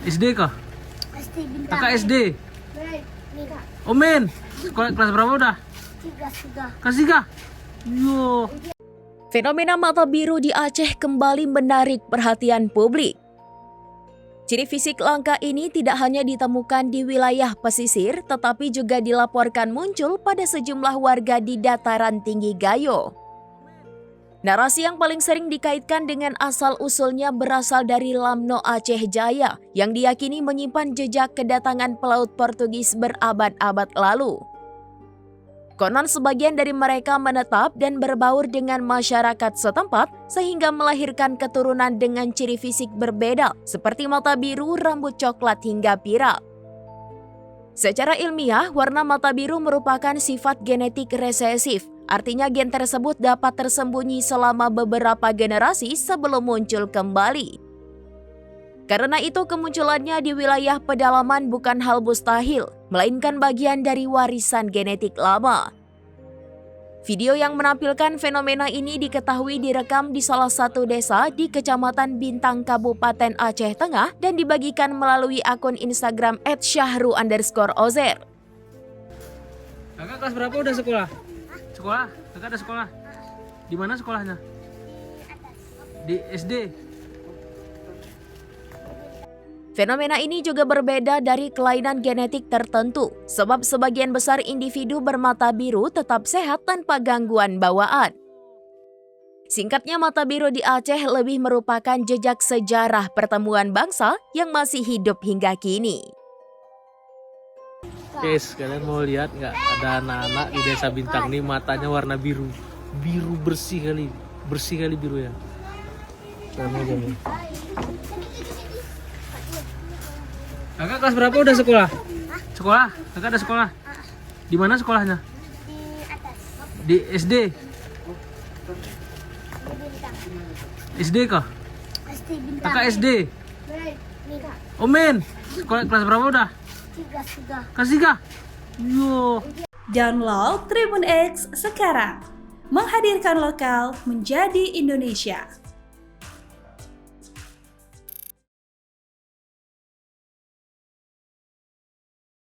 SD kah? SD Bintang. Kakak SD. Nika. Omen. Sekolah kelas berapa udah? 3 Kelas 3. Yo. Fenomena mata biru di Aceh kembali menarik perhatian publik. Ciri fisik langka ini tidak hanya ditemukan di wilayah pesisir, tetapi juga dilaporkan muncul pada sejumlah warga di dataran tinggi Gayo. Narasi yang paling sering dikaitkan dengan asal-usulnya berasal dari Lamno Aceh Jaya, yang diyakini menyimpan jejak kedatangan pelaut Portugis berabad-abad lalu. Konon sebagian dari mereka menetap dan berbaur dengan masyarakat setempat sehingga melahirkan keturunan dengan ciri fisik berbeda seperti mata biru, rambut coklat hingga pirang. Secara ilmiah, warna mata biru merupakan sifat genetik resesif, artinya gen tersebut dapat tersembunyi selama beberapa generasi sebelum muncul kembali. Karena itu kemunculannya di wilayah pedalaman bukan hal mustahil, melainkan bagian dari warisan genetik lama. Video yang menampilkan fenomena ini diketahui direkam di salah satu desa di Kecamatan Bintang, Kabupaten Aceh Tengah dan dibagikan melalui akun Instagram @syahru_ozer. Kakak kelas berapa udah sekolah? Sekolah? Kakak ada sekolah? Di mana sekolahnya? Di SD. Fenomena ini juga berbeda dari kelainan genetik tertentu, sebab sebagian besar individu bermata biru tetap sehat tanpa gangguan bawaan. Singkatnya, mata biru di Aceh lebih merupakan jejak sejarah pertemuan bangsa yang masih hidup hingga kini. Guys, kalian mau lihat nggak? Ada anak-anak di desa Bintang nih matanya warna biru. Biru bersih kali biru ya. Sama aja nih. Kakak kelas berapa udah sekolah? Sekolah? Kakak ada sekolah? Di mana sekolahnya? Di SD. SD kah? SD Bintang. Kakak SD. Nika. Omen. Sekolah kelas berapa udah? 3 Kelas 3. Yo. Download Tribun X sekarang. Menghadirkan lokal menjadi Indonesia.